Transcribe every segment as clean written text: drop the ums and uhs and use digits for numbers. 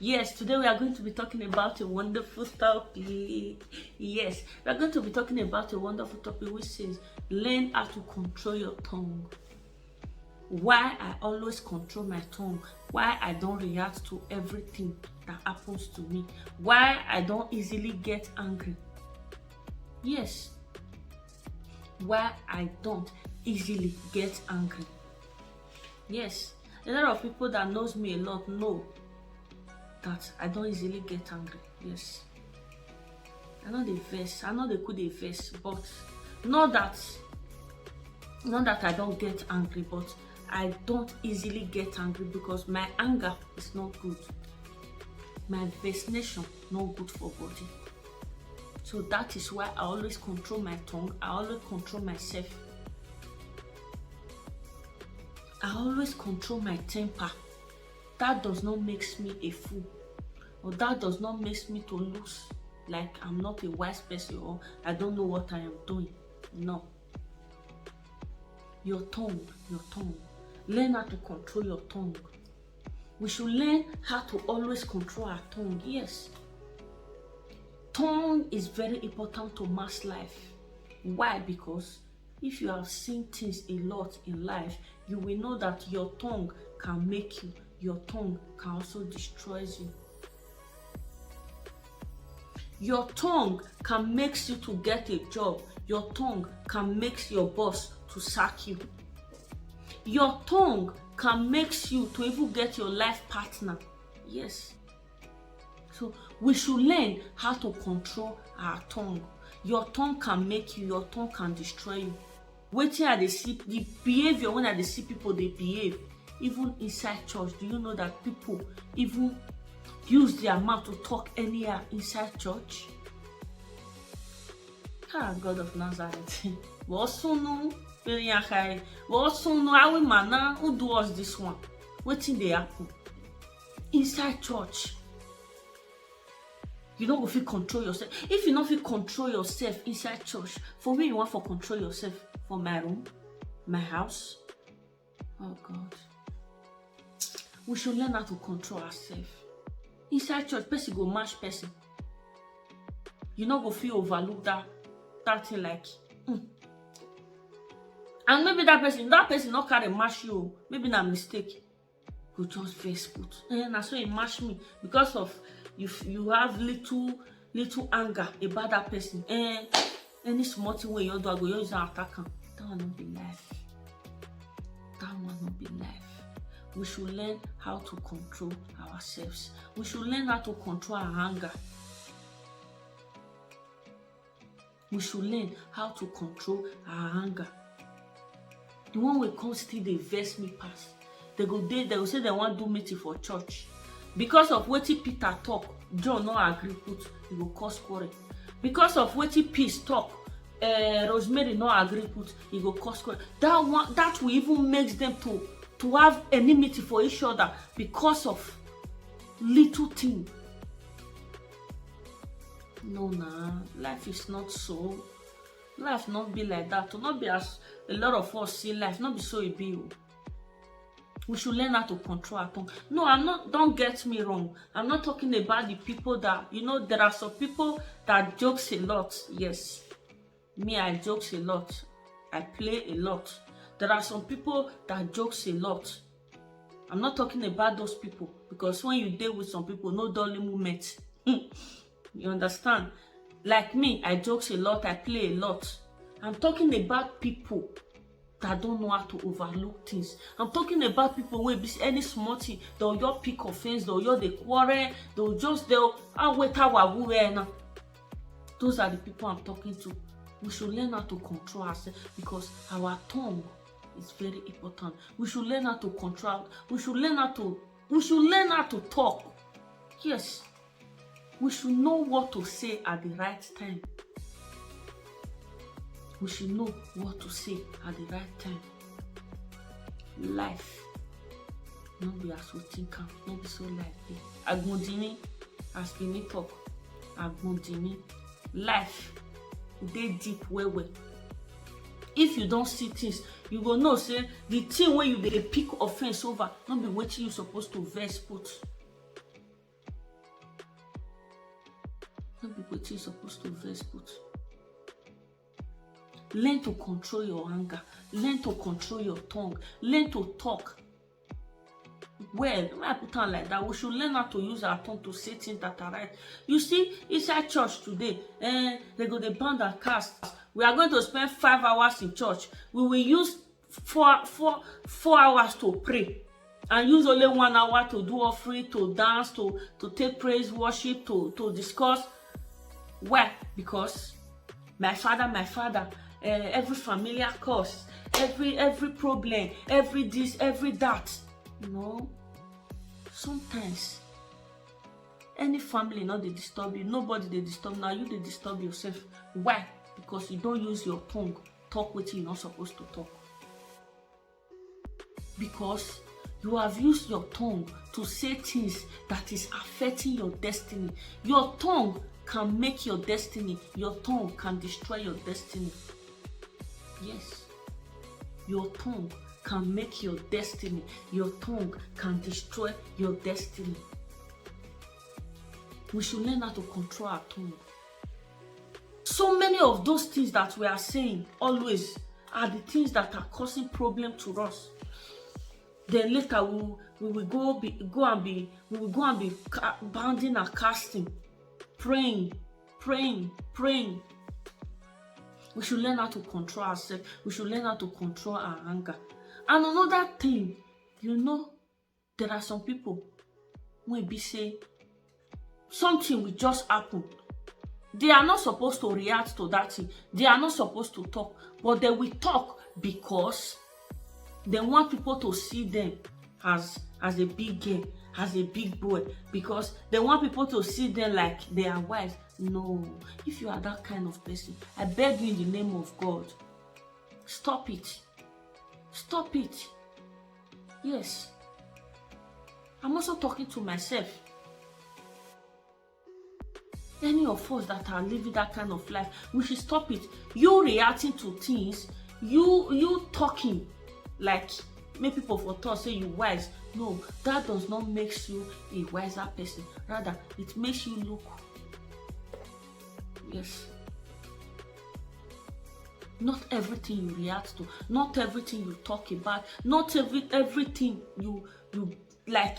Yes, today we are going to be talking about a wonderful topic. Yes, we are going to be talking about a wonderful topic which says learn how to control your tongue. Why I always control my tongue, why I don't react to everything that happens to me, why I don't easily get angry. Yes, why I don't easily get angry. Yes, a lot of people that knows me a lot know that I don't easily get angry. Yes, I know the verse, I know they could the verse, but not that I don't get angry, but I don't easily get angry because my anger is not good. My vaccination not good for body. So that is why I always control my tongue. I always control myself. I always control my temper. That does not make me a fool, or that does not make me to lose like I'm not a wise person or I don't know what I am doing. No. Your tongue. Learn how to control your tongue. We should learn how to always control our tongue. Yes. Tongue is very important to mass life. Why? Because if you have seen things a lot in life, you will know that your tongue can make you. Your tongue can also destroy you. Your tongue can make you to get a job. Your tongue can make your boss to sack you. Your tongue can make you to even get your life partner. Yes. So we should learn how to control our tongue. Your tongue can make you, your tongue can destroy you. Wetin I dey see, the behavior when I dey see people they behave, even inside church. Do you know that people even use their mouth to talk anyhow inside church? God of Nazareth. What sunu? What sunu? Awi mana? Who do us this one? Wetin dey happen inside church? You no go fit control yourself. If you no fit control yourself inside church, for where you want for control yourself? For my room, my house? Oh God. We should learn how to control ourselves. Inside church, person go mash person. You no go fit overlook that thing like and maybe that person not carry mash you. Maybe na mistake. Go just vex put. Na so he mash me because of you have little anger about that person. Any small thing wey you do, I go use an attack am. That one not be life. That one not be life. We should learn how to control ourselves. We should learn how to control our anger. We should learn how to control our anger. The one wey come still dey vex me pass. They go say they want do meeting for church. Because of wetin Peter talk, John no agree put, e go cause quarrel. Because of wetin Peace talk, Rosemary no agree put, e go cause quarrel. That will even make them to have enmity for each other because of little thing. No, life is not so. Life not be like that. To not be as a lot of us see life, not be so it be. We should learn how to control our tongue. No, don't get me wrong. I'm not talking about the people that, there are some people that jokes a lot. Yes. Me, I jokes a lot. I play a lot. There are some people that jokes a lot. I'm not talking about those people because when you deal with some people, no dolly movement. You understand? Like me, I jokes a lot, I play a lot. I'm talking about people that don't know how to overlook things. I'm talking about people where any small thing, they'll just pick offense, they'll just they quarrel, wait now. Those are the people I'm talking to. We should learn how to control ourselves because our tongue is very important. We should learn how to control. We should learn how to talk. Yes. We should know what to say at the right time. We should know what to say at the right time. Life not be as we think, not be so like this. Agbondini, as we talk, Agbondini. Life, they deep well. If you don't see things, you go know say the thing where you dey pick offense over, not be wetin you supposed to vex put. No be wetin you supposed to vex put. Learn to control your anger. Learn to control your tongue. Learn to talk. Well, when I put on like that, we should learn how to use our tongue to say things that are right. You see, inside church today, they go dey band and cast. We are going to spend 5 hours in church. We will use four hours to pray, and use only 1 hour to do offering, to dance, to take praise, worship, to discuss. Why? Because my father, every familiar cause, every problem, every this, every that. No. Sometimes any family not dey disturb you, nobody dey disturb. Now you dey disturb yourself. Why? Because you don't use your tongue talk wetin you not supposed to talk. Because you have used your tongue to say things that is affecting your destiny. Your tongue can make your destiny. Your tongue can destroy your destiny. Yes. Your tongue can make your destiny. Your tongue can destroy your destiny. We should learn how to control our tongue. So many of those things that we are saying always are the things that are causing problem to us. Then later we will go and be bounding and casting, praying. We should learn how to control ourselves. We should learn how to control our anger. And another thing, there are some people when be say something will just happen. They are not supposed to react to that thing. They are not supposed to talk, but they will talk because they want people to see them as a big girl, as a big boy, because they want people to see them like they are wise. No, if you are that kind of person, I beg you in the name of God, stop it. Stop it. Yes. I'm also talking to myself. Any of us that are living that kind of life, we should stop it. You reacting to things, you talking like make people for thought say you wise. No, that does not make you a wiser person. Rather, it makes you look. Yes. Not everything you react to, not everything you talk about, not everything you like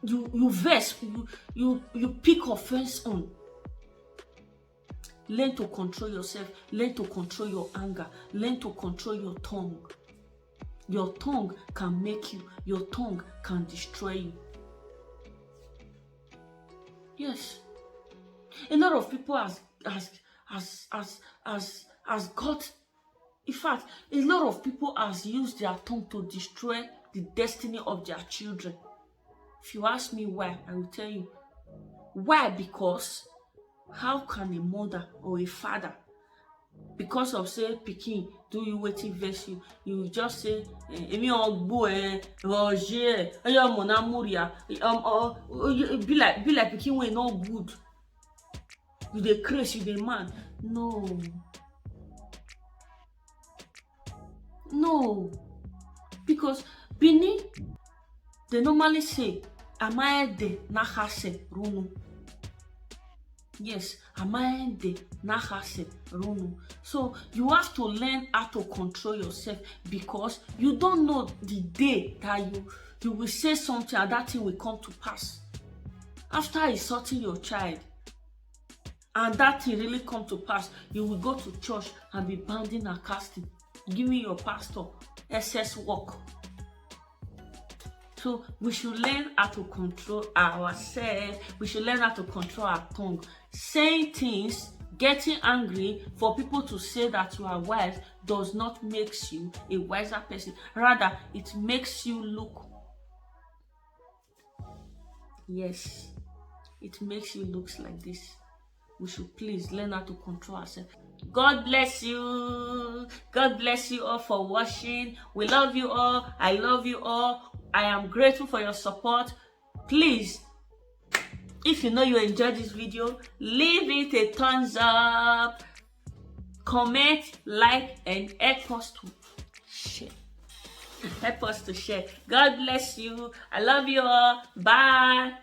you vex, you pick offense on. Learn to control yourself. Learn to control your anger. Learn to control your tongue. Your tongue can make you. Your tongue can destroy you. Yes. A lot of people has got. In fact, a lot of people has used their tongue to destroy the destiny of their children. If you ask me why, I will tell you. Why? Because how can a mother or a father, because of say pikin do you wetin vex you, you just say emi ogbo roger oyo mona muria be like pikin wey no good, you dey craze, you dey mad. No, because Benin, they normally say amaede na hase runu. Yes, amaede na hase runu. So you have to learn how to control yourself, because you don't know the day that you will say something and that thing will come to pass. After insulting your child and that thing really come to pass, you will go to church and be bounding and casting, giving your pastor excess work. So we should learn how to control ourselves. We should learn how to control our tongue. Saying things, getting angry for people to say that you are wise does not make you a wiser person. Rather, it makes you look. Yes, it makes you look like this. We should please learn how to control ourselves. God bless you. God bless you all for watching. We love you all. I love you all. I am grateful for your support. Please, if you know you enjoyed this video, leave it a thumbs up, comment, like, and help us to share. God bless you. I love you all. Bye.